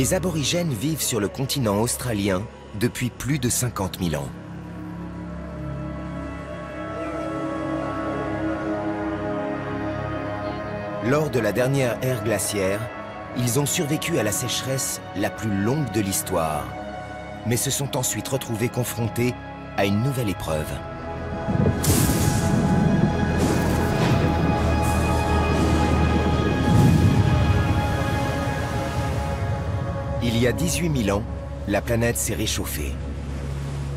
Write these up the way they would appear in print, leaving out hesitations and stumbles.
Les aborigènes vivent sur le continent australien depuis plus de 50 000 ans. Lors de la dernière ère glaciaire, ils ont survécu à la sécheresse la plus longue de l'histoire, mais se sont ensuite retrouvés confrontés à une nouvelle épreuve. Il y a 18 000 ans, la planète s'est réchauffée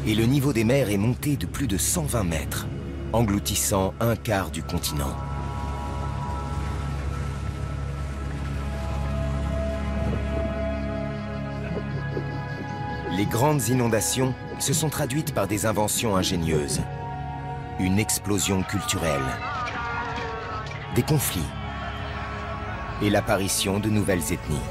et le niveau des mers est monté de plus de 120 mètres, engloutissant un quart du continent. Les grandes inondations se sont traduites par des inventions ingénieuses, une explosion culturelle, des conflits et l'apparition de nouvelles ethnies.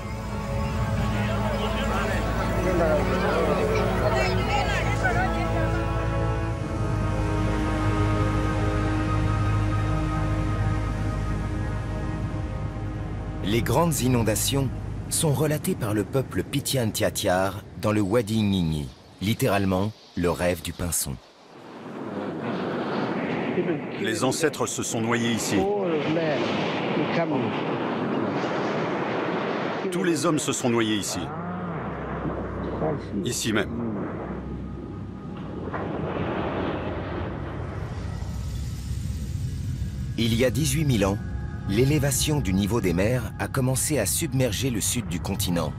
Les grandes inondations sont relatées par le peuple Pitjantjatjara Tiatiar dans le Wadi Ngingni, littéralement le rêve du pinson. Les ancêtres se sont noyés ici. Tous les hommes se sont noyés ici. Ici même. Il y a 18 000 ans, l'élévation du niveau des mers a commencé à submerger le sud du continent.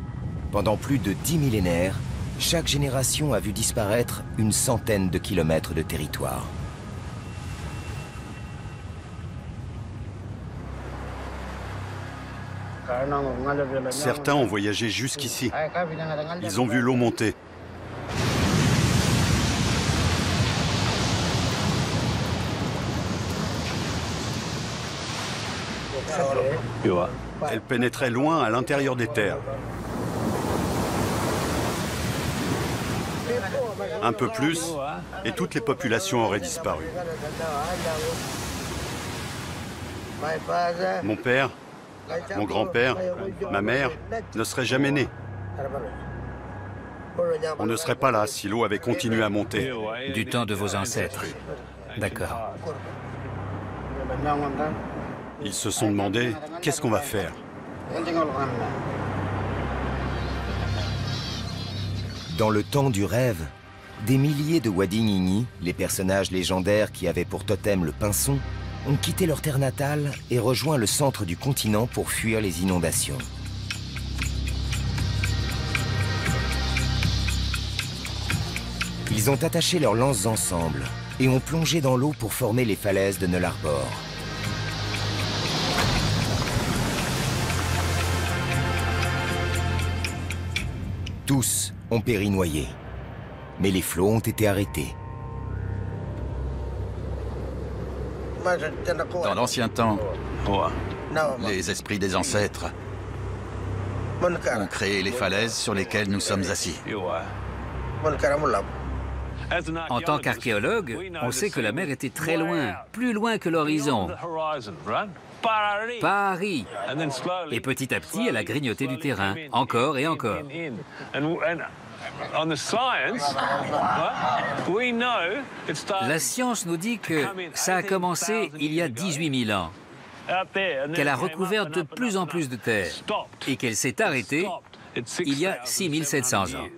Pendant plus de 10 millénaires, chaque génération a vu disparaître une centaine de kilomètres de territoire. Certains ont voyagé jusqu'ici. Ils ont vu l'eau monter. Elle pénétrait loin à l'intérieur des terres. Un peu plus, et toutes les populations auraient disparu. Mon père, mon grand-père, ma mère ne seraient jamais nés. On ne serait pas là si l'eau avait continué à monter. Du temps de vos ancêtres. D'accord. Ils se sont demandé, qu'est-ce qu'on va faire? Dans le temps du rêve, des milliers de Wadi Ngingni, les personnages légendaires qui avaient pour totem le pinson, ont quitté leur terre natale et rejoint le centre du continent pour fuir les inondations. Ils ont attaché leurs lances ensemble et ont plongé dans l'eau pour former les falaises de Nullarbor. Tous ont péri noyés, mais les flots ont été arrêtés. Dans l'ancien temps, les esprits des ancêtres ont créé les falaises sur lesquelles nous sommes assis. En tant qu'archéologue, on sait que la mer était très loin, plus loin que l'horizon. Paris. Et petit à petit, elle a grignoté du terrain, encore et encore. La science nous dit que ça a commencé il y a 18 000 ans, qu'elle a recouvert de plus en plus de terre et qu'elle s'est arrêtée il y a 6 700 ans.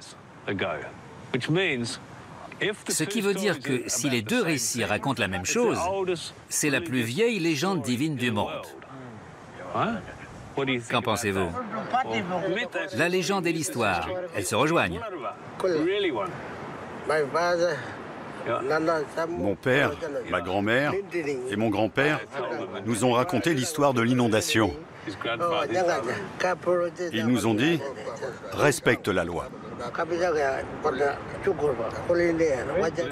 Ce qui veut dire que si les deux récits racontent la même chose, c'est la plus vieille légende divine du monde. Qu'en pensez-vous? La légende et l'histoire, elles se rejoignent. Mon père, ma grand-mère et mon grand-père nous ont raconté l'histoire de l'inondation. Ils nous ont dit « respecte la loi ».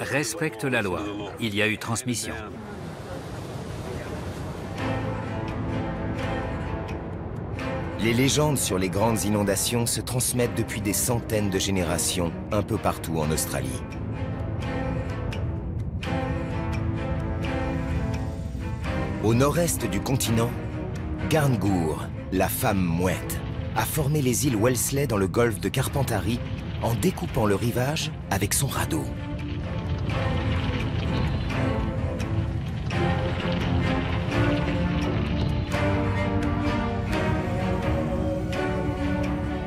Respecte la loi. Il y a eu transmission. Les légendes sur les grandes inondations se transmettent depuis des centaines de générations un peu partout en Australie. Au nord-est du continent, Garngoor, la femme mouette, a formé les îles Wellesley dans le golfe de Carpentarie en découpant le rivage avec son radeau.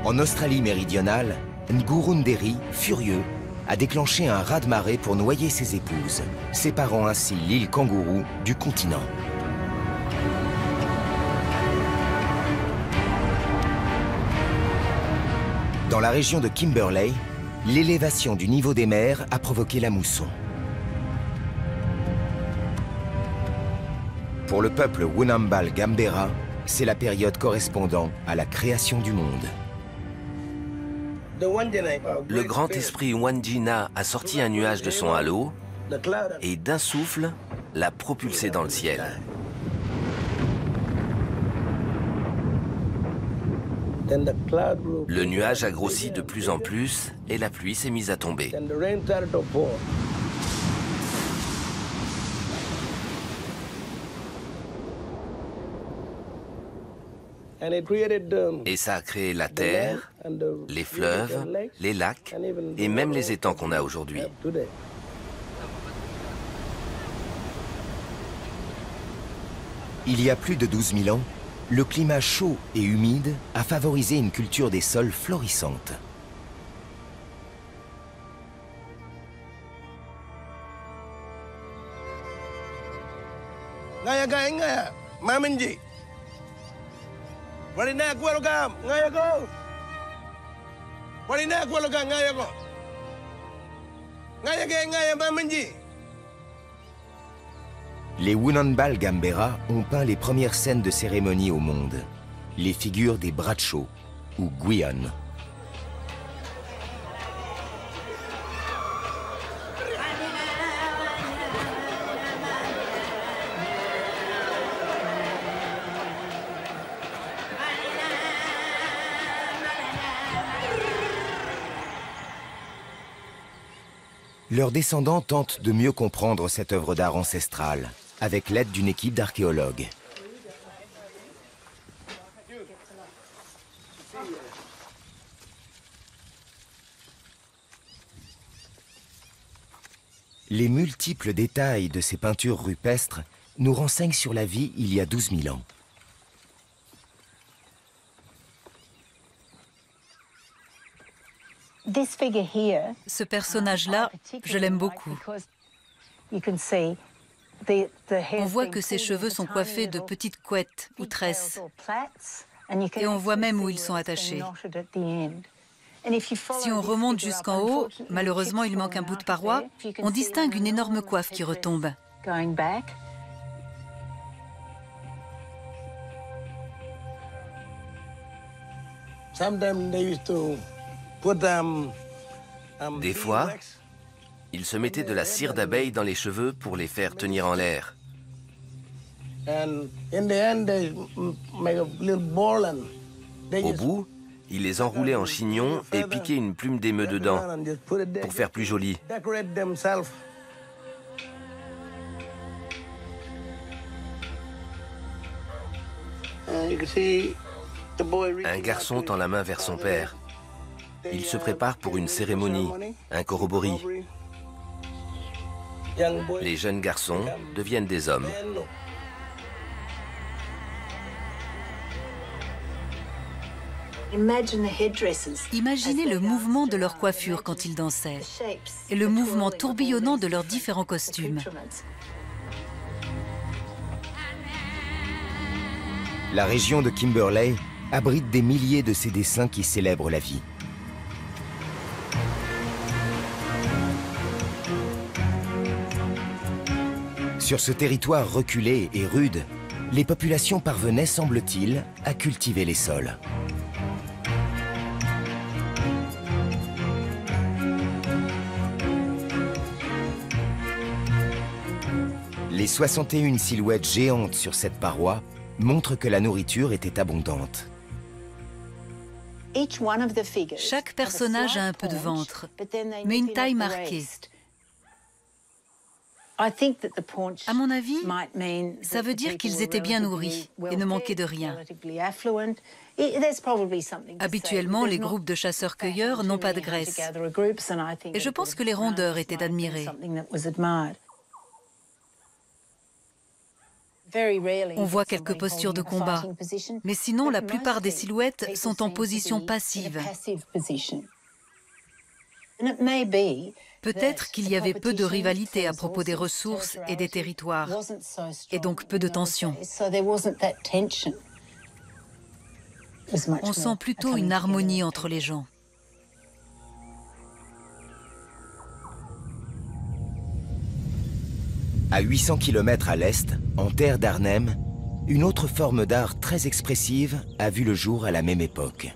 En Australie méridionale, Ngurunderi, furieux, a déclenché un raz-de-marée pour noyer ses épouses, séparant ainsi l'île Kangourou du continent. Dans la région de Kimberley, l'élévation du niveau des mers a provoqué la mousson. Pour le peuple Wunambal Gambera, c'est la période correspondant à la création du monde. Le grand esprit Wandjina a sorti un nuage de son halo et d'un souffle l'a propulsé dans le ciel. Le nuage a grossi de plus en plus et la pluie s'est mise à tomber. Et ça a créé la terre, les fleuves, les lacs et même les étangs qu'on a aujourd'hui. Il y a plus de 12 000 ans, le climat chaud et humide a favorisé une culture des sols florissante. Les Wunambal Gambera ont peint les premières scènes de cérémonie au monde, les figures des Bradshaw ou Gwion. Leurs descendants tentent de mieux comprendre cette œuvre d'art ancestrale, avec l'aide d'une équipe d'archéologues. Les multiples détails de ces peintures rupestres nous renseignent sur la vie il y a 12 000 ans. Ce personnage-là, je l'aime beaucoup. On voit que ses cheveux sont coiffés de petites couettes ou tresses. Et on voit même où ils sont attachés. Si on remonte jusqu'en haut, malheureusement il manque un bout de paroi, on distingue une énorme coiffe qui retombe. Des fois, ils se mettaient de la cire d'abeille dans les cheveux pour les faire tenir en l'air. Au bout, ils les enroulaient en chignon et piquaient une plume d'émeu dedans pour faire plus joli. Un garçon tend la main vers son père. Il se prépare pour une cérémonie, un corroboree. Les jeunes garçons deviennent des hommes. Imaginez le mouvement de leur coiffure quand ils dansaient et le mouvement tourbillonnant de leurs différents costumes. La région de Kimberley abrite des milliers de ces dessins qui célèbrent la vie. Sur ce territoire reculé et rude, les populations parvenaient, semble-t-il, à cultiver les sols. Les 61 silhouettes géantes sur cette paroi montrent que la nourriture était abondante. Chaque personnage a un peu de ventre, mais une taille marquée. À mon avis, ça veut dire qu'ils étaient bien nourris et ne manquaient de rien. Habituellement, les groupes de chasseurs-cueilleurs n'ont pas de graisse. Et je pense que les rondeurs étaient admirées. On voit quelques postures de combat, mais sinon la plupart des silhouettes sont en position passive. Peut-être qu'il y avait peu de rivalité à propos des ressources et des territoires, et donc peu de tension. On sent plutôt une harmonie entre les gens. À 800 km à l'est, en terre d'Arnhem, une autre forme d'art très expressive a vu le jour à la même époque.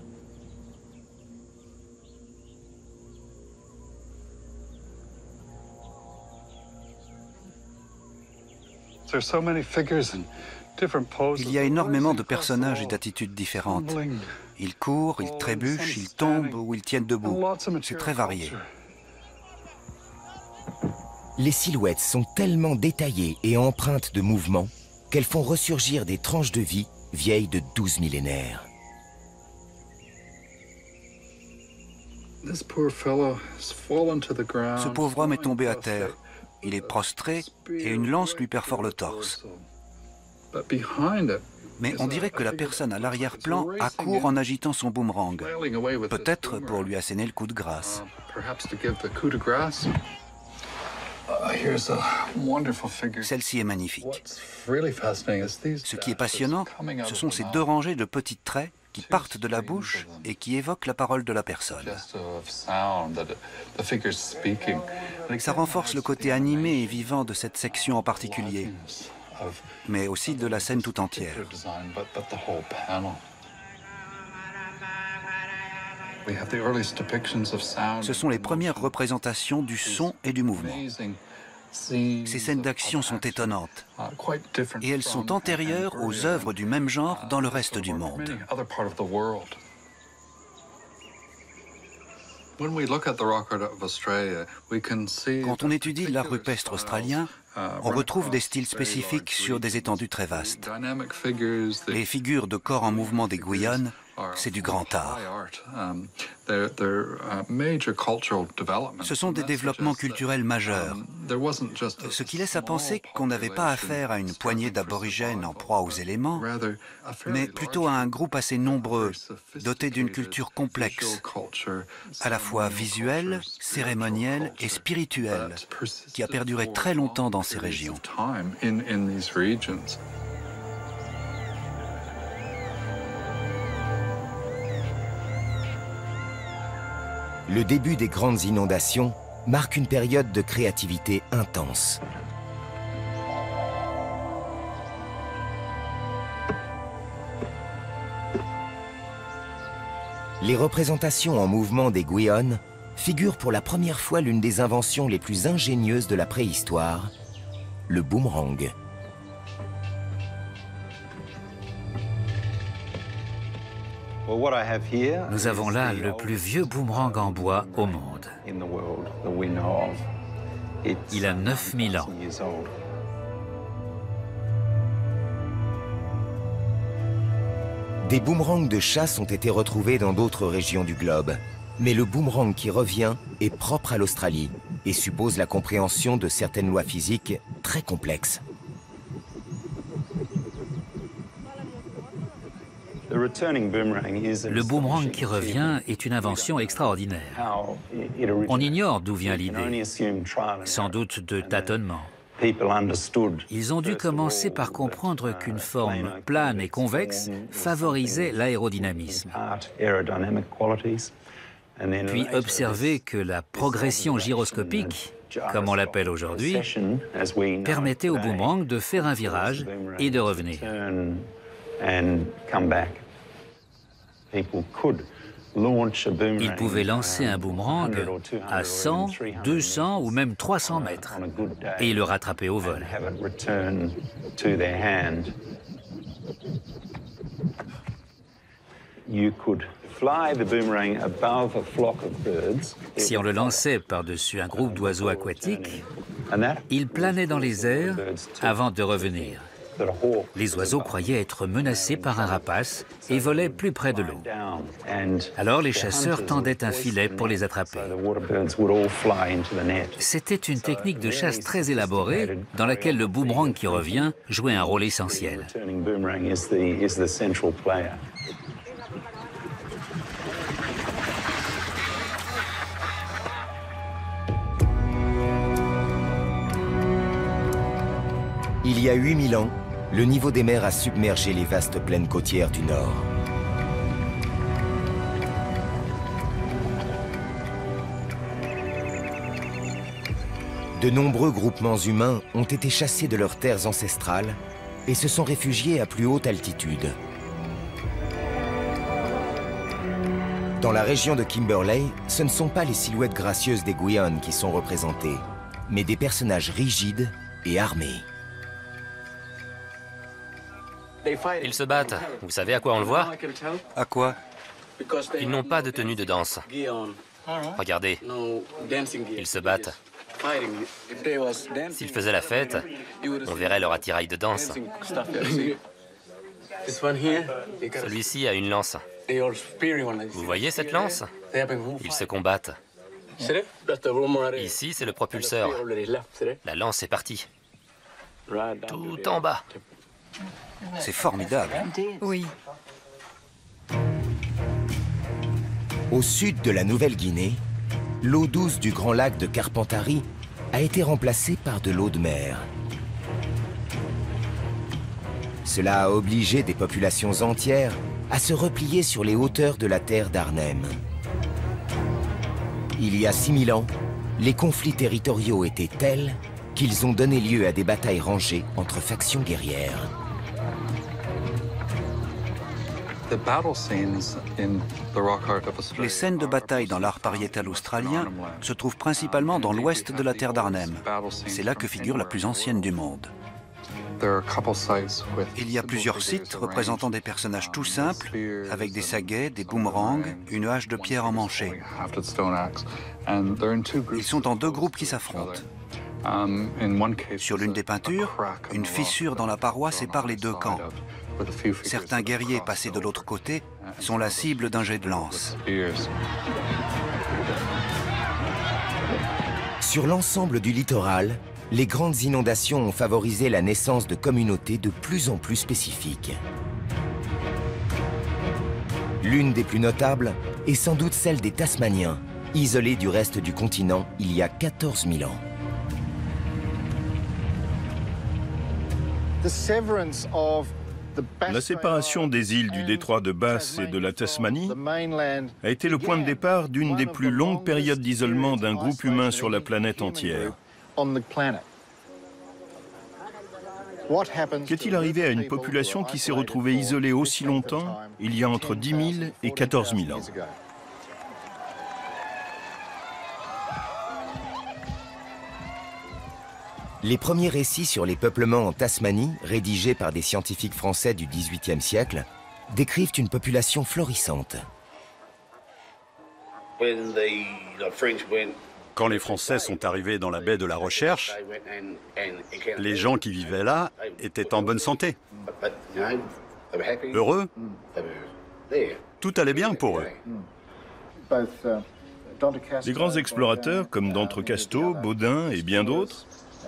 Il y a énormément de personnages et d'attitudes différentes. Ils courent, ils trébuchent, ils tombent ou ils tiennent debout. C'est très varié. Les silhouettes sont tellement détaillées et empreintes de mouvements qu'elles font ressurgir des tranches de vie vieilles de 12 millénaires. Ce pauvre homme est tombé à terre. Il est prostré et une lance lui perfore le torse. Mais on dirait que la personne à l'arrière-plan accourt en agitant son boomerang, peut-être pour lui asséner le coup de grâce. Celle-ci est magnifique. Ce qui est passionnant, ce sont ces deux rangées de petites traits qui partent de la bouche et qui évoquent la parole de la personne. Ça renforce le côté animé et vivant de cette section en particulier, mais aussi de la scène tout entière. Ce sont les premières représentations du son et du mouvement. Ces scènes d'action sont étonnantes et elles sont antérieures aux œuvres du même genre dans le reste du monde. Quand on étudie l'art rupestre australien, on retrouve des styles spécifiques sur des étendues très vastes. Les figures de corps en mouvement des Guyane, c'est du grand art. Ce sont des développements culturels majeurs, ce qui laisse à penser qu'on n'avait pas affaire à une poignée d'aborigènes en proie aux éléments, mais plutôt à un groupe assez nombreux, doté d'une culture complexe, à la fois visuelle, cérémonielle et spirituelle, qui a perduré très longtemps dans ces régions. Le début des grandes inondations marque une période de créativité intense. Les représentations en mouvement des Guyane figurent pour la première fois l'une des inventions les plus ingénieuses de la préhistoire, le boomerang. Nous avons là le plus vieux boomerang en bois au monde. Il a 9000 ans. Des boomerangs de chasse ont été retrouvés dans d'autres régions du globe. Mais le boomerang qui revient est propre à l'Australie et suppose la compréhension de certaines lois physiques très complexes. Le boomerang qui revient est une invention extraordinaire. On ignore d'où vient l'idée, sans doute de tâtonnement. Ils ont dû commencer par comprendre qu'une forme plane et convexe favorisait l'aérodynamisme. Puis observer que la progression gyroscopique, comme on l'appelle aujourd'hui, permettait au boomerang de faire un virage et de revenir. Il pouvait lancer un boomerang à 100, 200 ou même 300 mètres et le rattraper au vol. Si on le lançait par-dessus un groupe d'oiseaux aquatiques, Ils planaient dans les airs avant de revenir. Les oiseaux croyaient être menacés par un rapace et volaient plus près de l'eau. Alors les chasseurs tendaient un filet pour les attraper. C'était une technique de chasse très élaborée dans laquelle le boomerang qui revient jouait un rôle essentiel. Il y a 8000 ans, le niveau des mers a submergé les vastes plaines côtières du Nord. De nombreux groupements humains ont été chassés de leurs terres ancestrales et se sont réfugiés à plus haute altitude. Dans la région de Kimberley, ce ne sont pas les silhouettes gracieuses des Guianes qui sont représentées, mais des personnages rigides et armés. Ils se battent. Vous savez à quoi on le voit? À quoi? Ils n'ont pas de tenue de danse. Regardez, ils se battent. S'ils faisaient la fête, on verrait leur attirail de danse. Celui-ci a une lance. Vous voyez cette lance? Ils se combattent. Ici, c'est le propulseur. La lance est partie. Tout en bas. C'est formidable. Oui. Au sud de la Nouvelle-Guinée, l'eau douce du grand lac de Carpentarie a été remplacée par de l'eau de mer. Cela a obligé des populations entières à se replier sur les hauteurs de la terre d'Arnhem. Il y a 6000 ans, les conflits territoriaux étaient tels qu'ils ont donné lieu à des batailles rangées entre factions guerrières. Les scènes de bataille dans l'art pariétal australien se trouvent principalement dans l'ouest de la terre d'Arnhem. C'est là que figure la plus ancienne du monde. Il y a plusieurs sites représentant des personnages tout simples, avec des saguets, des boomerangs, une hache de pierre emmanchée. Ils sont en deux groupes qui s'affrontent. Sur l'une des peintures, une fissure dans la paroi sépare les deux camps. Certains guerriers passés de l'autre côté sont la cible d'un jet de lance. Sur l'ensemble du littoral, les grandes inondations ont favorisé la naissance de communautés de plus en plus spécifiques. L'une des plus notables est sans doute celle des Tasmaniens, isolés du reste du continent il y a 14 000 ans. La séparation des îles du détroit de Bass et de la Tasmanie a été le point de départ d'une des plus longues périodes d'isolement d'un groupe humain sur la planète entière. Qu'est-il arrivé à une population qui s'est retrouvée isolée aussi longtemps, il y a entre 10 000 et 14 000 ans? Les premiers récits sur les peuplements en Tasmanie, rédigés par des scientifiques français du XVIIIe siècle, décrivent une population florissante. Quand les Français sont arrivés dans la baie de la Recherche, les gens qui vivaient là étaient en bonne santé. Heureux. Tout allait bien pour eux. Les grands explorateurs, comme d'Entrecasteaux, Baudin et bien d'autres,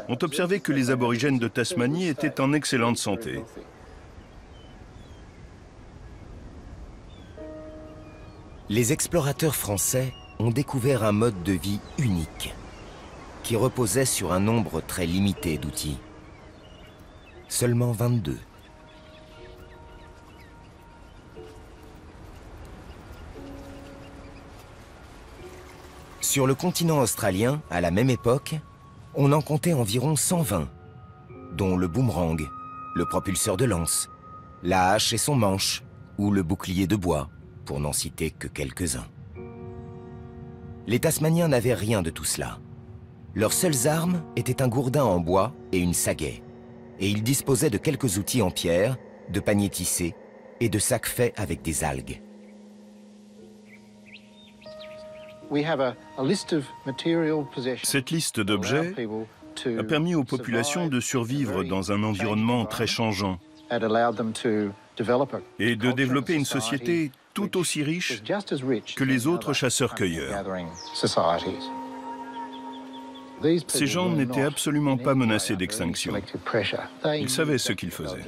ont observé que les aborigènes de Tasmanie étaient en excellente santé. Les explorateurs français ont découvert un mode de vie unique, qui reposait sur un nombre très limité d'outils. Seulement 22. Sur le continent australien, à la même époque, on en comptait environ 120, dont le boomerang, le propulseur de lance, la hache et son manche, ou le bouclier de bois, pour n'en citer que quelques-uns. Les Tasmaniens n'avaient rien de tout cela. Leurs seules armes étaient un gourdin en bois et une sagaie, et ils disposaient de quelques outils en pierre, de paniers tissés et de sacs faits avec des algues. Cette liste d'objets a permis aux populations de survivre dans un environnement très changeant et de développer une société tout aussi riche que les autres chasseurs-cueilleurs. Ces gens n'étaient absolument pas menacés d'extinction. Ils savaient ce qu'ils faisaient.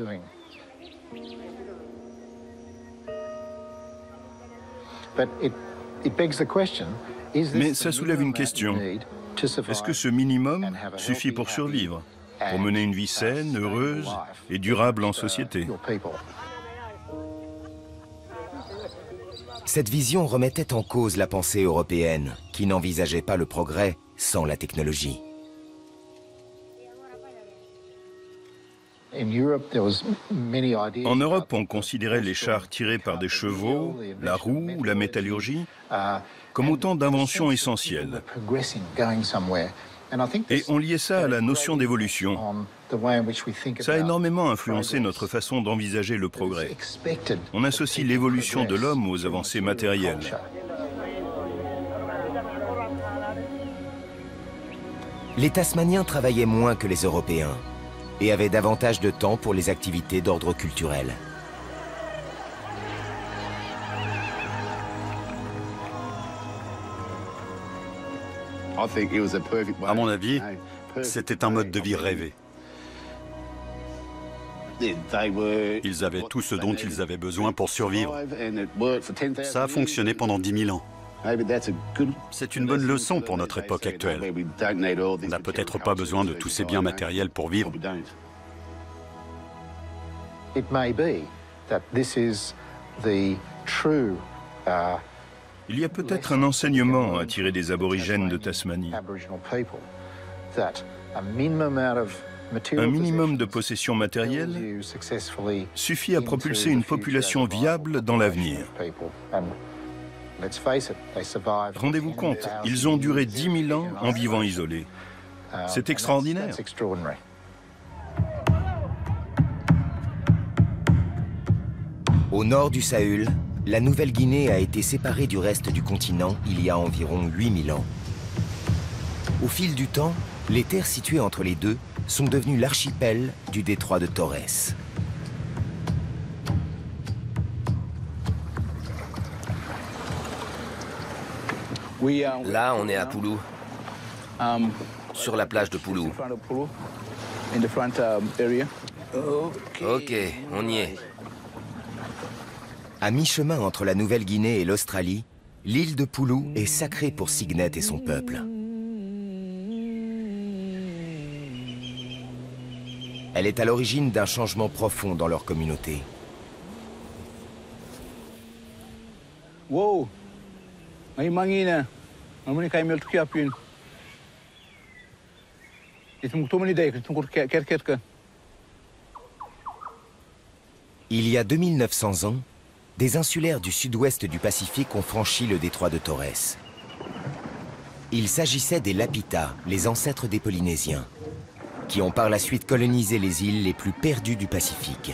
Mais ça soulève une question. Est-ce que ce minimum suffit pour survivre, pour mener une vie saine, heureuse et durable en société? Cette vision remettait en cause la pensée européenne, qui n'envisageait pas le progrès sans la technologie. En Europe, on considérait les chars tirés par des chevaux, la roue ou la métallurgie comme autant d'inventions essentielles. Et on liait ça à la notion d'évolution. Ça a énormément influencé notre façon d'envisager le progrès. On associe l'évolution de l'homme aux avancées matérielles. Les Tasmaniens travaillaient moins que les Européens et avaient davantage de temps pour les activités d'ordre culturel. À mon avis, c'était un mode de vie rêvé. Ils avaient tout ce dont ils avaient besoin pour survivre. Ça a fonctionné pendant 10 000 ans. C'est une bonne leçon pour notre époque actuelle. On n'a peut-être pas besoin de tous ces biens matériels pour vivre. Il y a peut-être un enseignement à tirer des aborigènes de Tasmanie. Un minimum de possession matérielle suffit à propulser une population viable dans l'avenir. Rendez-vous compte, ils ont duré 10 000 ans en vivant isolés. C'est extraordinaire. Au nord du Sahul, la Nouvelle-Guinée a été séparée du reste du continent il y a environ 8 000 ans. Au fil du temps, les terres situées entre les deux sont devenues l'archipel du détroit de Torres. Là, on est à Poulou, sur la plage de Poulou. Ok, on y est. À mi-chemin entre la Nouvelle-Guinée et l'Australie, l'île de Poulou est sacrée pour Signet et son peuple. Elle est à l'origine d'un changement profond dans leur communauté. Wow. Il y a 2900 ans, des insulaires du sud-ouest du Pacifique ont franchi le détroit de Torres. Il s'agissait des Lapita, les ancêtres des Polynésiens, qui ont par la suite colonisé les îles les plus perdues du Pacifique.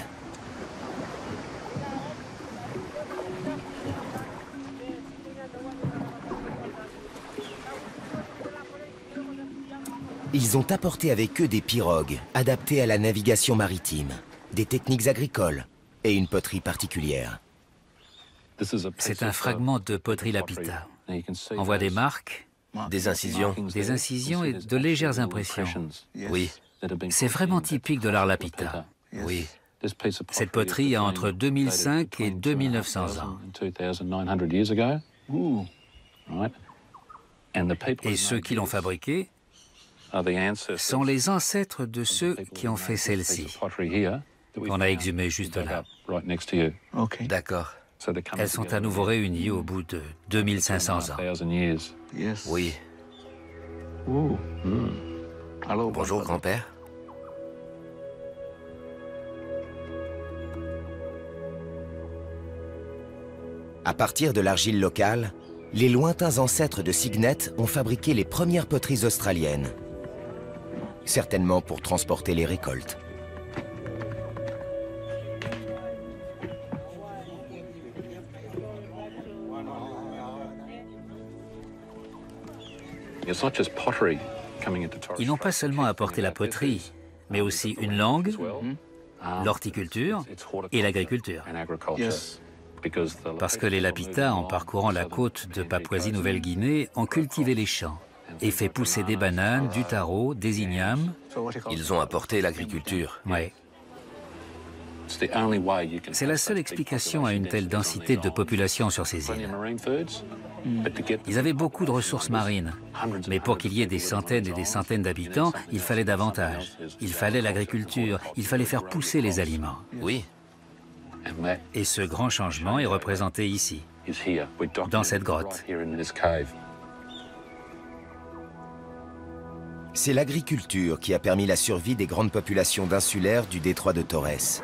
Ils ont apporté avec eux des pirogues adaptées à la navigation maritime, des techniques agricoles et une poterie particulière. C'est un fragment de poterie Lapita. On voit des marques, des incisions et de légères impressions. Oui. C'est vraiment typique de l'art Lapita. Oui. Cette poterie a entre 2005 et 2900 ans. Et ceux qui l'ont fabriquée sont les ancêtres de ceux qui ont fait celle-ci, qu'on a exhumé juste là. D'accord. Elles sont à nouveau réunies au bout de 2500 ans. Oui. Bonjour, grand-père. À partir de l'argile locale, les lointains ancêtres de Signet ont fabriqué les premières poteries australiennes, certainement pour transporter les récoltes. Ils n'ont pas seulement apporté la poterie, mais aussi une langue, l'horticulture et l'agriculture. Parce que les Lapita, en parcourant la côte de Papouasie-Nouvelle-Guinée, ont cultivé les champs et fait pousser des bananes, du taro, des ignames. Ils ont apporté l'agriculture. Oui. C'est la seule explication à une telle densité de population sur ces îles. Ils avaient beaucoup de ressources marines, mais pour qu'il y ait des centaines et des centaines d'habitants, il fallait davantage. Il fallait l'agriculture, il fallait faire pousser les aliments. Oui. Et ce grand changement est représenté ici, dans cette grotte. C'est l'agriculture qui a permis la survie des grandes populations d'insulaires du détroit de Torres.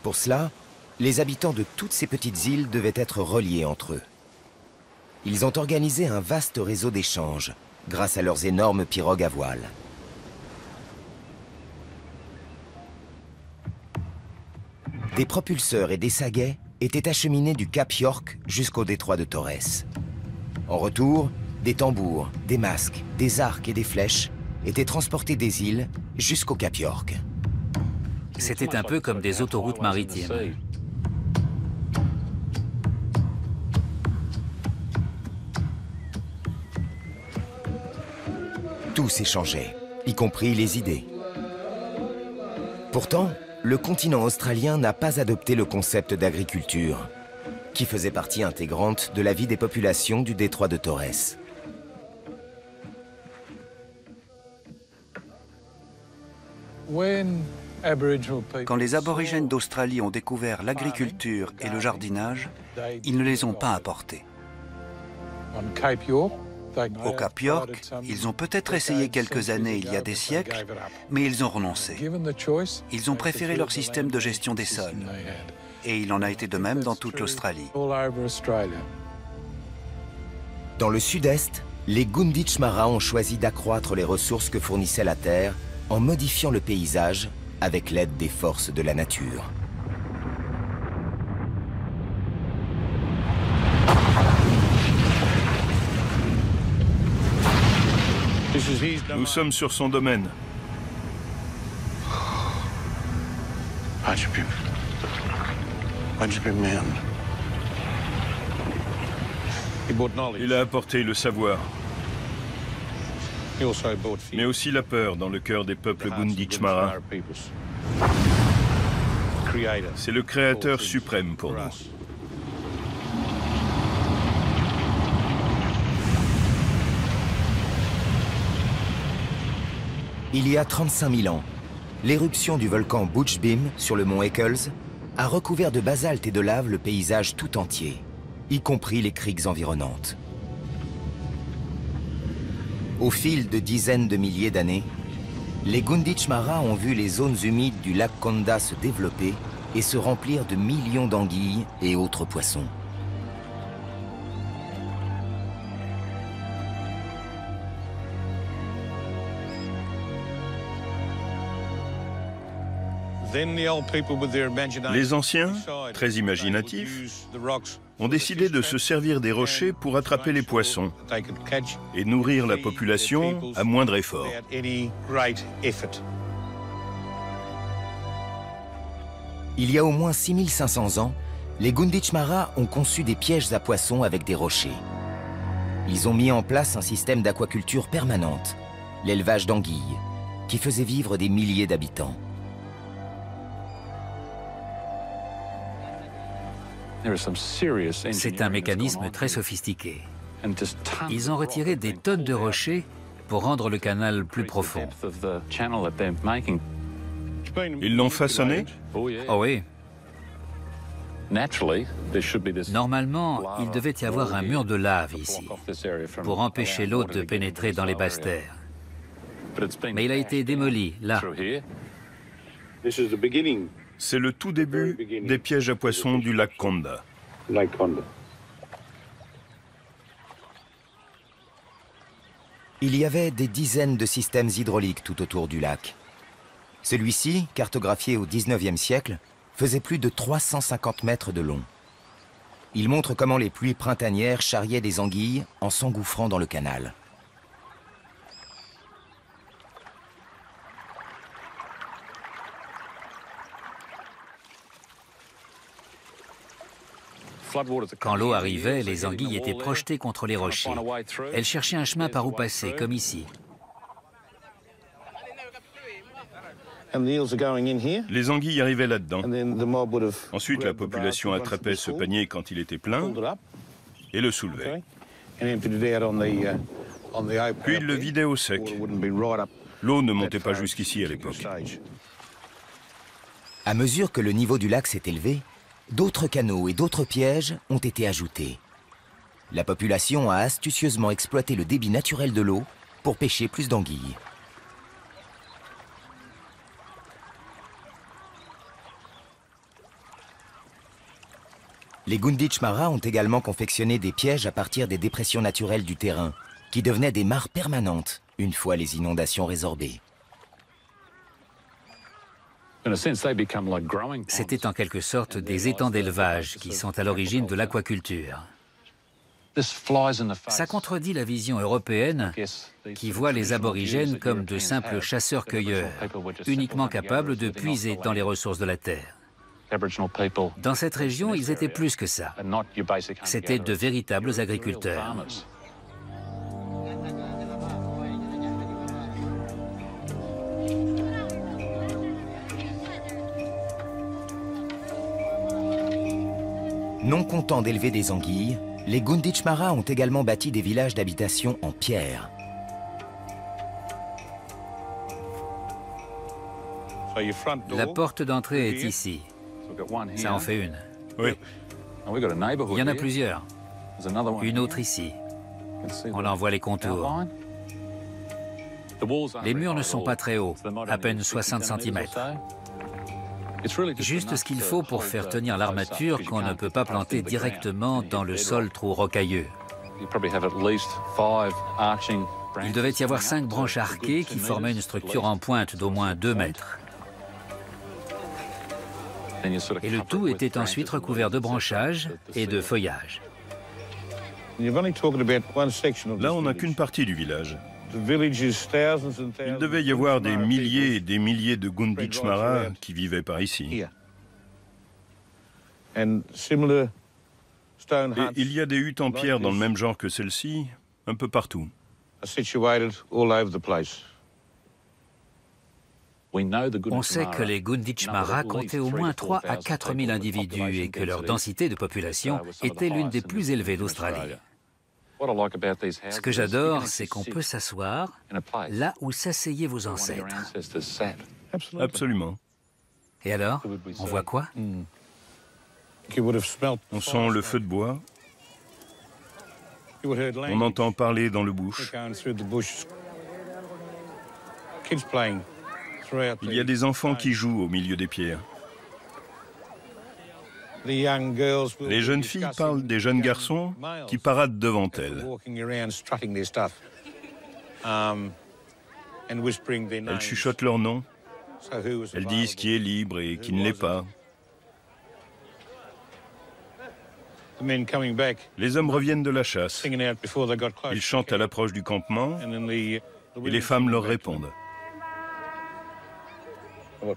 Pour cela, les habitants de toutes ces petites îles devaient être reliés entre eux. Ils ont organisé un vaste réseau d'échanges grâce à leurs énormes pirogues à voile. Des propulseurs et des saguets étaient acheminés du Cap York jusqu'au détroit de Torres. En retour, des tambours, des masques, des arcs et des flèches étaient transportés des îles jusqu'au Cap York. C'était un peu comme des autoroutes maritimes. Tout s'échangeait, y compris les idées. Pourtant, le continent australien n'a pas adopté le concept d'agriculture, qui faisait partie intégrante de la vie des populations du détroit de Torres. Quand les aborigènes d'Australie ont découvert l'agriculture et le jardinage, ils ne les ont pas apportés. Au Cap York, ils ont peut-être essayé quelques années il y a des siècles, mais ils ont renoncé. Ils ont préféré leur système de gestion des sols. Et il en a été de même dans toute l'Australie. Dans le sud-est, les Gunditj Mara ont choisi d'accroître les ressources que fournissait la terre en modifiant le paysage avec l'aide des forces de la nature. Nous sommes sur son domaine. Il a apporté le savoir, mais aussi la peur dans le cœur des peuples Gunditj Mara. C'est le créateur suprême pour nous. Il y a 35 000 ans, l'éruption du volcan Butch Beam sur le mont Eccles a recouvert de basalte et de lave le paysage tout entier, y compris les criques environnantes. Au fil de dizaines de milliers d'années, les Gunditj Mara ont vu les zones humides du lac Konda se développer et se remplir de millions d'anguilles et autres poissons. Les anciens, très imaginatifs, ont décidé de se servir des rochers pour attraper les poissons et nourrir la population à moindre effort. Il y a au moins 6500 ans, les Gunditj Mara ont conçu des pièges à poissons avec des rochers. Ils ont mis en place un système d'aquaculture permanente, l'élevage d'anguilles, qui faisait vivre des milliers d'habitants. C'est un mécanisme très sophistiqué. Ils ont retiré des tonnes de rochers pour rendre le canal plus profond. Ils l'ont façonné? Oh oui. Normalement, il devait y avoir un mur de lave ici, pour empêcher l'eau de pénétrer dans les basses terres. Mais il a été démoli, là. C'est le tout début des pièges à poissons du lac Konda. Il y avait des dizaines de systèmes hydrauliques tout autour du lac. Celui-ci, cartographié au XIXe siècle, faisait plus de 350 mètres de long. Il montre comment les pluies printanières charriaient des anguilles en s'engouffrant dans le canal. Quand l'eau arrivait, les anguilles étaient projetées contre les rochers. Elles cherchaient un chemin par où passer, comme ici. Les anguilles arrivaient là-dedans. Ensuite, la population attrapait ce panier quand il était plein et le soulevait. Puis il le vidait au sec. L'eau ne montait pas jusqu'ici à l'époque. À mesure que le niveau du lac s'est élevé, d'autres canaux et d'autres pièges ont été ajoutés. La population a astucieusement exploité le débit naturel de l'eau pour pêcher plus d'anguilles. Les Gunditjmara ont également confectionné des pièges à partir des dépressions naturelles du terrain, qui devenaient des mares permanentes une fois les inondations résorbées. C'était en quelque sorte des étangs d'élevage qui sont à l'origine de l'aquaculture. Ça contredit la vision européenne qui voit les aborigènes comme de simples chasseurs-cueilleurs, uniquement capables de puiser dans les ressources de la terre. Dans cette région, ils étaient plus que ça. C'étaient de véritables agriculteurs. Non contents d'élever des anguilles, les Gunditjmara ont également bâti des villages d'habitation en pierre. La porte d'entrée est ici. Ça en fait une. Oui. Il y en a plusieurs. Une autre ici. On en voit les contours. Les murs ne sont pas très hauts, à peine 60 cm. Juste ce qu'il faut pour faire tenir l'armature qu'on ne peut pas planter directement dans le sol trop rocailleux. Il devait y avoir 5 branches arquées qui formaient une structure en pointe d'au moins 2 mètres. Et le tout était ensuite recouvert de branchages et de feuillages. Là, on n'a qu'une partie du village. Il devait y avoir des milliers et des milliers de Gunditjmara qui vivaient par ici. Et il y a des huttes en pierre dans le même genre que celle-ci, un peu partout. On sait que les Gunditjmara comptaient au moins 3 à 4 000 individus et que leur densité de population était l'une des plus élevées d'Australie. Ce que j'adore, c'est qu'on peut s'asseoir là où s'asseyaient vos ancêtres. Absolument. Et alors, on voit quoi? On sent le feu de bois. On entend parler dans le bush. Il y a des enfants qui jouent au milieu des pierres. Les jeunes filles parlent des jeunes garçons qui paradent devant elles. Elles chuchotent leur nom. Elles disent qui est libre et qui ne l'est pas. Les hommes reviennent de la chasse. Ils chantent à l'approche du campement et les femmes leur répondent.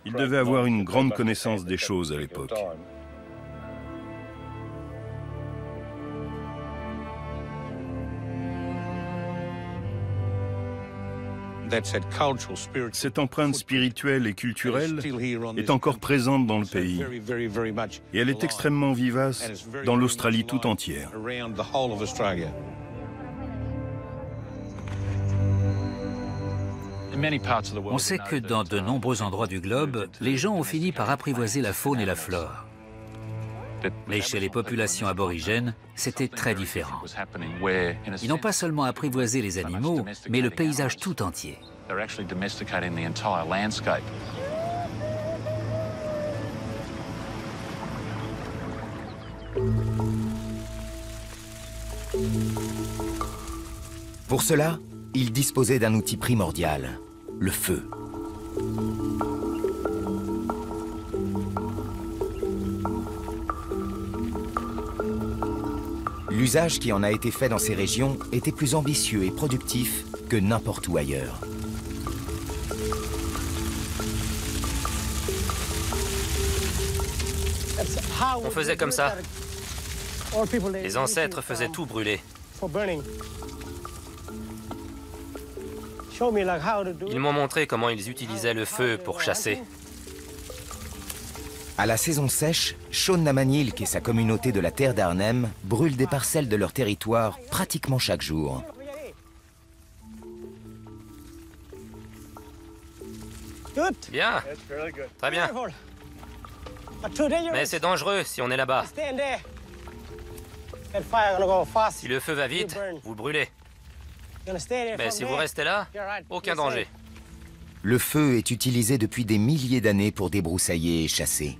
Ils devaient avoir une grande connaissance des choses à l'époque. Cette empreinte spirituelle et culturelle est encore présente dans le pays et elle est extrêmement vivace dans l'Australie tout entière. On sait que dans de nombreux endroits du globe, les gens ont fini par apprivoiser la faune et la flore. Mais chez les populations aborigènes, c'était très différent. Ils n'ont pas seulement apprivoisé les animaux, mais le paysage tout entier. Pour cela, ils disposaient d'un outil primordial, le feu. L'usage qui en a été fait dans ces régions était plus ambitieux et productif que n'importe où ailleurs. On faisait comme ça. Les ancêtres faisaient tout brûler. Ils m'ont montré comment ils utilisaient le feu pour chasser. À la saison sèche, Sean Namanilk et sa communauté de la terre d'Arnhem brûlent des parcelles de leur territoire pratiquement chaque jour. Bien. Très bien. Mais c'est dangereux si on est là-bas. Si le feu va vite, vous brûlez. Mais si vous restez là, aucun danger. Le feu est utilisé depuis des milliers d'années pour débroussailler et chasser.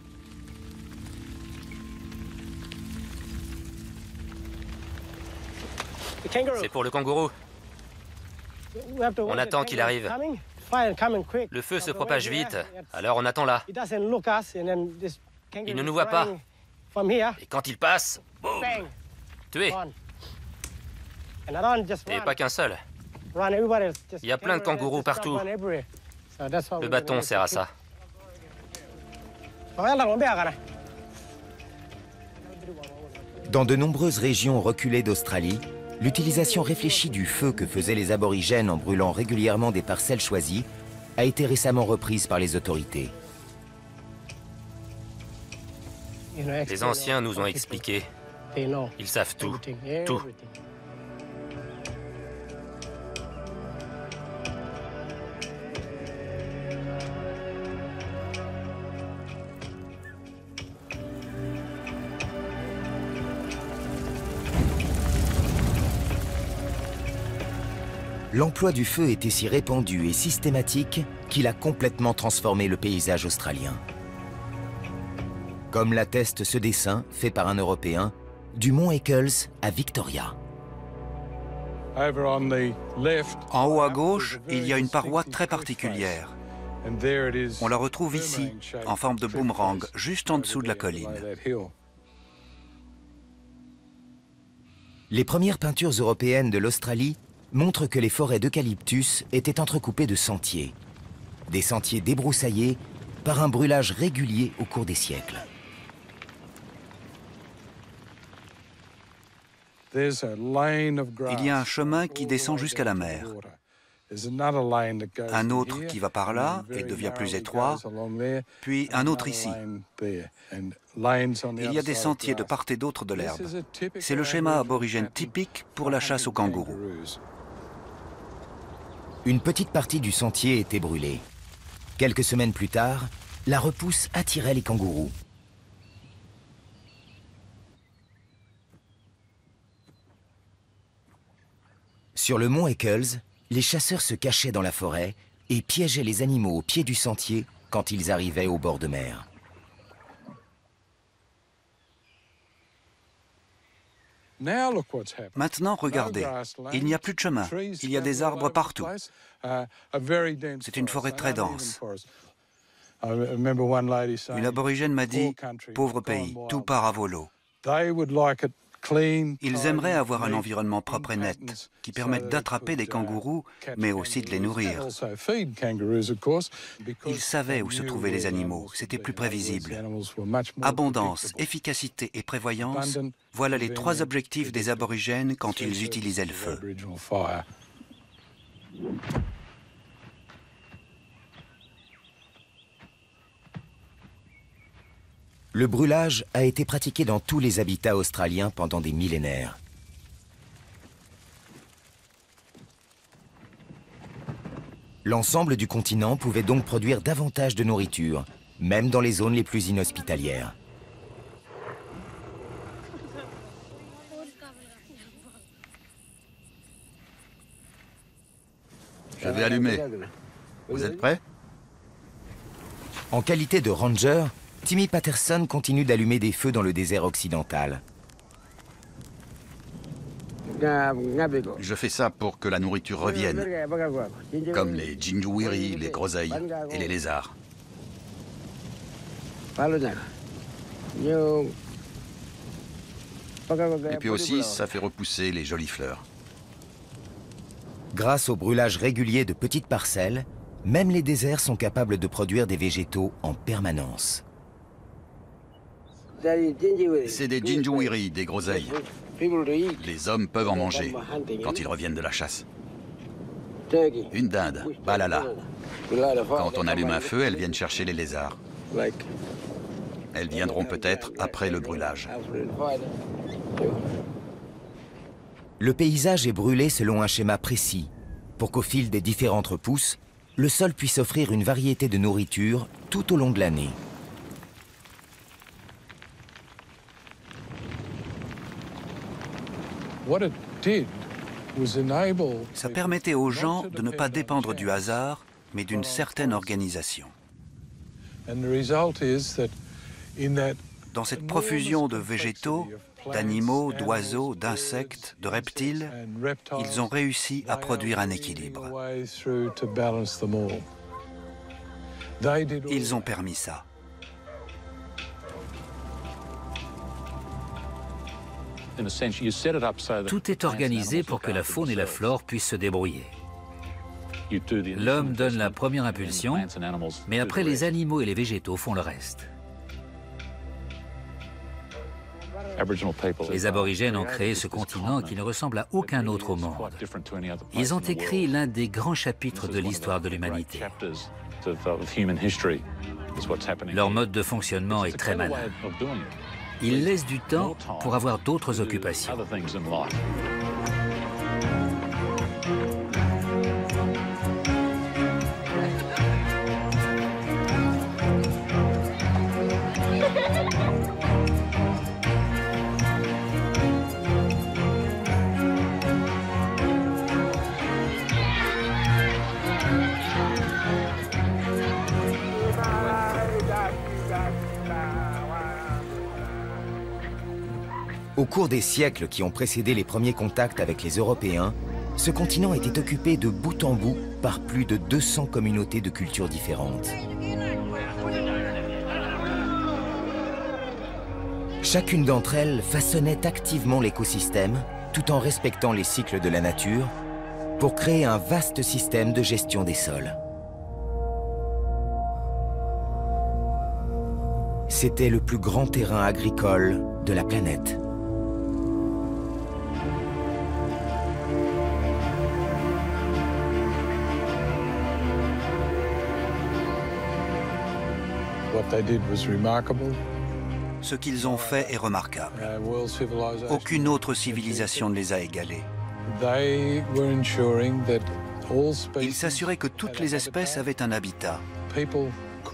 C'est pour le kangourou. On attend qu'il arrive. Le feu se propage vite, alors on attend là. Il ne nous voit pas. Et quand il passe, boum, tué. Et pas qu'un seul. Il y a plein de kangourous partout. Le bâton sert à ça. Dans de nombreuses régions reculées d'Australie, l'utilisation réfléchie du feu que faisaient les aborigènes en brûlant régulièrement des parcelles choisies a été récemment reprise par les autorités. Les anciens nous ont expliqué. Ils savent tout. Tout. L'emploi du feu était si répandu et systématique qu'il a complètement transformé le paysage australien. Comme l'atteste ce dessin, fait par un Européen, du mont Eccles à Victoria. En haut à gauche, il y a une paroi très particulière. On la retrouve ici, en forme de boomerang, juste en dessous de la colline. Les premières peintures européennes de l'Australie montrent que les forêts d'eucalyptus étaient entrecoupées de sentiers. Des sentiers débroussaillés par un brûlage régulier au cours des siècles. Il y a un chemin qui descend jusqu'à la mer. Un autre qui va par là et devient plus étroit, puis un autre ici. Il y a des sentiers de part et d'autre de l'herbe. C'est le schéma aborigène typique pour la chasse aux kangourous. Une petite partie du sentier était brûlée. Quelques semaines plus tard, la repousse attirait les kangourous. Sur le mont Eccles, les chasseurs se cachaient dans la forêt et piégeaient les animaux au pied du sentier quand ils arrivaient au bord de mer. Maintenant, regardez, il n'y a plus de chemin. Il y a des arbres partout. C'est une forêt très dense. Une aborigène m'a dit, « Pauvre pays, tout part à volo. » Ils aimeraient avoir un environnement propre et net, qui permette d'attraper les kangourous, mais aussi de les nourrir. Ils savaient où se trouvaient les animaux, c'était plus prévisible. Abondance, efficacité et prévoyance, voilà les trois objectifs des aborigènes quand ils utilisaient le feu. Le brûlage a été pratiqué dans tous les habitats australiens pendant des millénaires. L'ensemble du continent pouvait donc produire davantage de nourriture, même dans les zones les plus inhospitalières. Je vais allumer. Vous êtes prêts? En qualité de ranger, Timmy Patterson continue d'allumer des feux dans le désert occidental. Je fais ça pour que la nourriture revienne, comme les djinjuwiri, les groseilles et les lézards. Et puis aussi, ça fait repousser les jolies fleurs. Grâce au brûlage régulier de petites parcelles, même les déserts sont capables de produire des végétaux en permanence. C'est des ginjuiri, des groseilles. Les hommes peuvent en manger quand ils reviennent de la chasse. Une dinde, balala. Quand on allume un feu, elles viennent chercher les lézards. Elles viendront peut-être après le brûlage. Le paysage est brûlé selon un schéma précis, pour qu'au fil des différentes repousses, le sol puisse offrir une variété de nourriture tout au long de l'année. Ça permettait aux gens de ne pas dépendre du hasard, mais d'une certaine organisation. Dans cette profusion de végétaux, d'animaux, d'oiseaux, d'insectes, de reptiles, ils ont réussi à produire un équilibre. Ils ont permis ça. Tout est organisé pour que la faune et la flore puissent se débrouiller. L'homme donne la première impulsion, mais après les animaux et les végétaux font le reste. Les aborigènes ont créé ce continent qui ne ressemble à aucun autre au monde. Ils ont écrit l'un des grands chapitres de l'histoire de l'humanité. Leur mode de fonctionnement est très malin. Ils laissent du temps pour avoir d'autres occupations. Au cours des siècles qui ont précédé les premiers contacts avec les Européens, ce continent était occupé de bout en bout par plus de 200 communautés de cultures différentes. Chacune d'entre elles façonnait activement l'écosystème, tout en respectant les cycles de la nature, pour créer un vaste système de gestion des sols. C'était le plus grand terrain agricole de la planète. Ce qu'ils ont fait est remarquable. Aucune autre civilisation ne les a égalés. Ils s'assuraient que toutes les espèces avaient un habitat.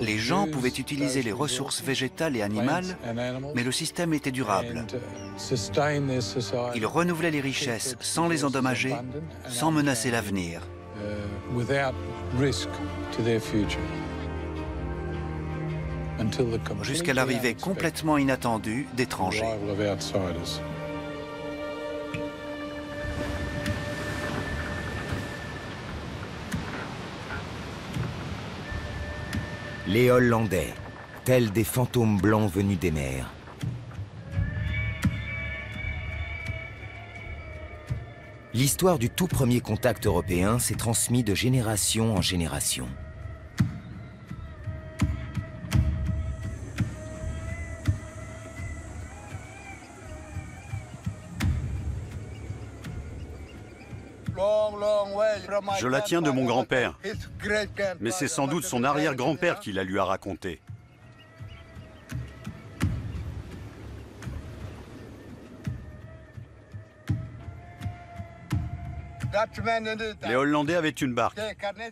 Les gens pouvaient utiliser les ressources végétales et animales, mais le système était durable. Ils renouvelaient les richesses sans les endommager, sans menacer l'avenir. Jusqu'à l'arrivée complètement inattendue d'étrangers. Les Hollandais, tels des fantômes blancs venus des mers. L'histoire du tout premier contact européen s'est transmise de génération en génération. Je la tiens de mon grand-père, mais c'est sans doute son arrière-grand-père qui la lui a racontée. Les Hollandais avaient une barque.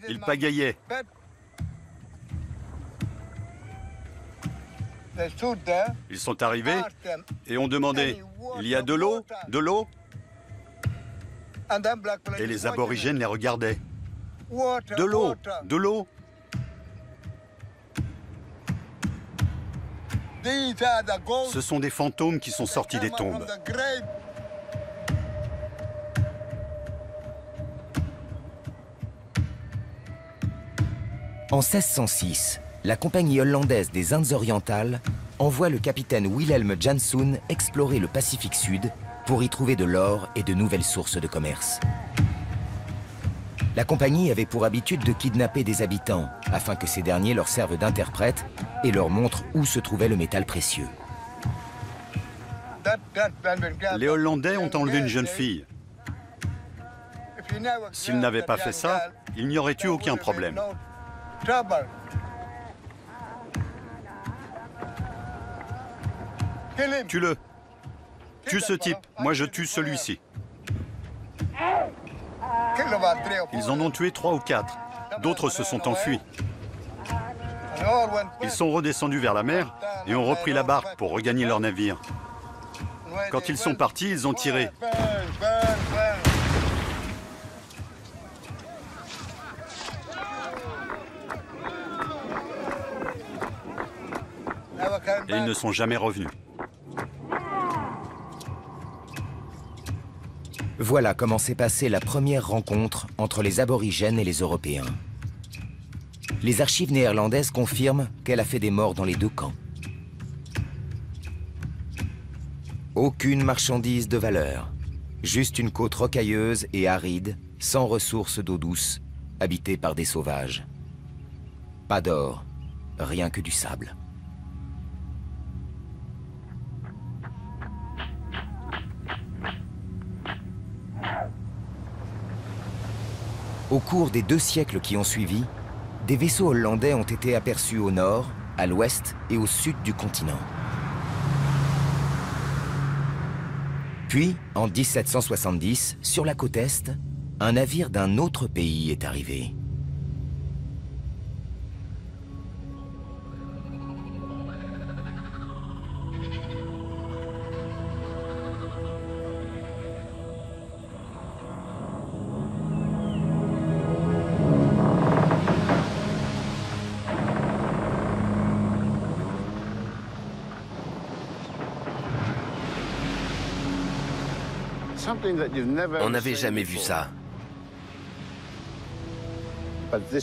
Ils pagaillaient. Ils sont arrivés et ont demandé « Il y a de l'eau? De l'eau ?» Et les aborigènes les regardaient. « De l'eau! De l'eau !» Ce sont des fantômes qui sont sortis des tombes. En 1606, la compagnie hollandaise des Indes orientales envoie le capitaine Wilhelm Janszoon explorer le Pacifique Sud pour y trouver de l'or et de nouvelles sources de commerce. La compagnie avait pour habitude de kidnapper des habitants afin que ces derniers leur servent d'interprètes et leur montrent où se trouvait le métal précieux. Les Hollandais ont enlevé une jeune fille. S'ils n'avaient pas fait ça, il n'y aurait eu aucun problème. Tue-le. Tue ce type. Moi, je tue celui-ci. Ils en ont tué 3 ou 4. D'autres se sont enfuis. Ils sont redescendus vers la mer et ont repris la barque pour regagner leur navire. Quand ils sont partis, ils ont tiré. Et ils ne sont jamais revenus. Voilà comment s'est passée la première rencontre entre les aborigènes et les Européens. Les archives néerlandaises confirment qu'elle a fait des morts dans les 2 camps. Aucune marchandise de valeur, juste une côte rocailleuse et aride, sans ressources d'eau douce, habitée par des sauvages. Pas d'or, rien que du sable. Au cours des 2 siècles qui ont suivi, des vaisseaux hollandais ont été aperçus au nord, à l'ouest et au sud du continent. Puis, en 1770, sur la côte est, un navire d'un autre pays est arrivé. On n'avait jamais vu ça.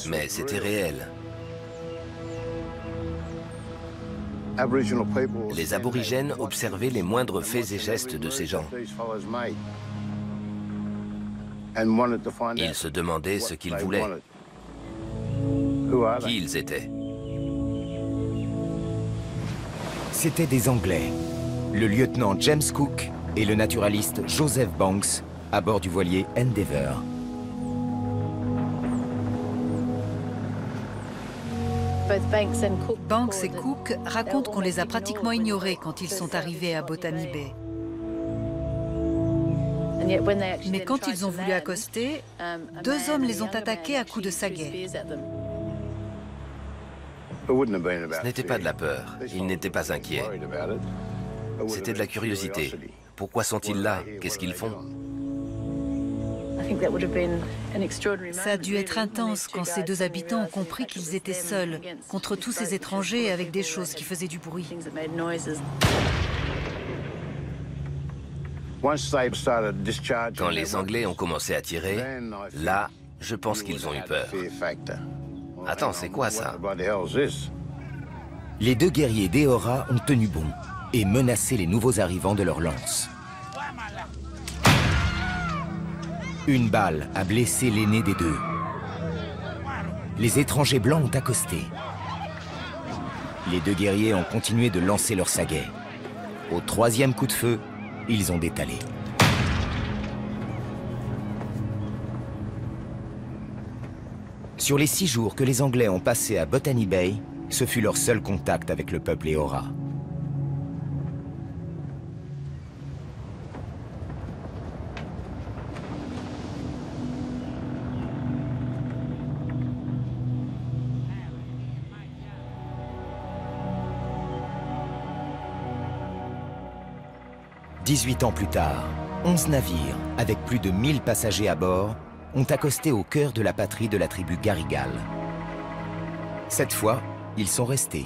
Mais c'était réel. Les aborigènes observaient les moindres faits et gestes de ces gens. Ils se demandaient ce qu'ils voulaient. Qui ils étaient. C'étaient des Anglais. Le lieutenant James Cook et le naturaliste Joseph Banks à bord du voilier Endeavour. Banks et Cook racontent qu'on les a pratiquement ignorés quand ils sont arrivés à Botany Bay. Mais quand ils ont voulu accoster, 2 hommes les ont attaqués à coups de sagaie. Ce n'était pas de la peur, ils n'étaient pas inquiets. C'était de la curiosité. Pourquoi sont-ils là? Qu'est-ce qu'ils font? Ça a dû être intense quand ces 2 habitants ont compris qu'ils étaient seuls, contre tous ces étrangers avec des choses qui faisaient du bruit. Quand les Anglais ont commencé à tirer, là, je pense qu'ils ont eu peur. Attends, c'est quoi ça? Les 2 guerriers d'Eora ont tenu bon et menacé les nouveaux arrivants de leurs lances. Une balle a blessé l'aîné des 2. Les étrangers blancs ont accosté. Les 2 guerriers ont continué de lancer leurs saguets. Au 3e coup de feu, ils ont détalé. Sur les 6 jours que les Anglais ont passés à Botany Bay, ce fut leur seul contact avec le peuple Eora. Dix-huit ans plus tard, 11 navires, avec plus de 1000 passagers à bord, ont accosté au cœur de la patrie de la tribu Garigal. Cette fois, ils sont restés.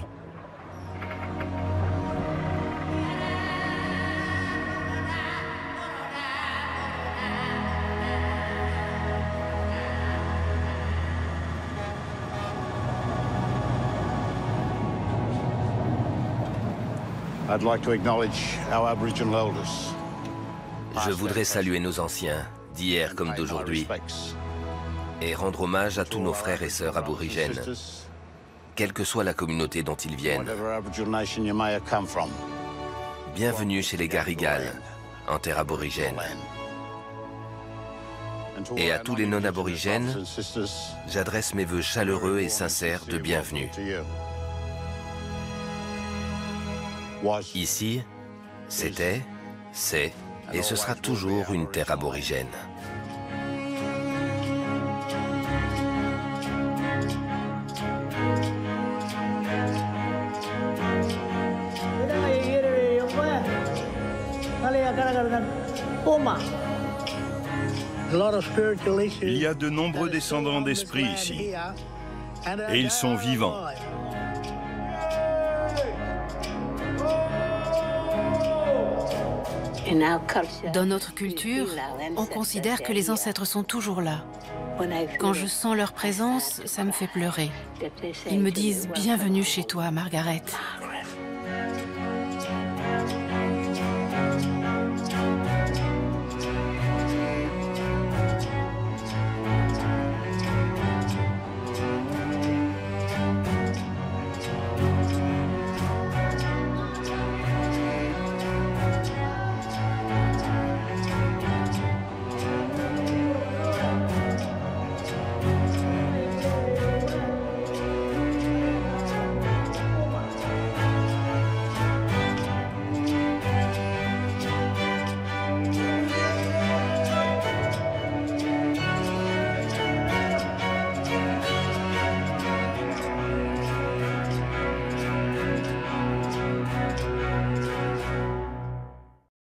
Je voudrais saluer nos anciens, d'hier comme d'aujourd'hui, et rendre hommage à tous nos frères et sœurs aborigènes, quelle que soit la communauté dont ils viennent. bienvenue chez les Garigal, en terre aborigène. Et à tous les non-aborigènes, j'adresse mes vœux chaleureux et sincères de bienvenue. Ici, c'était, c'est et ce sera toujours une terre aborigène. Il y a de nombreux descendants d'esprits ici, et ils sont vivants. Dans notre culture, on considère que les ancêtres sont toujours là. Quand je sens leur présence, ça me fait pleurer. Ils me disent « Bienvenue chez toi, Margaret ».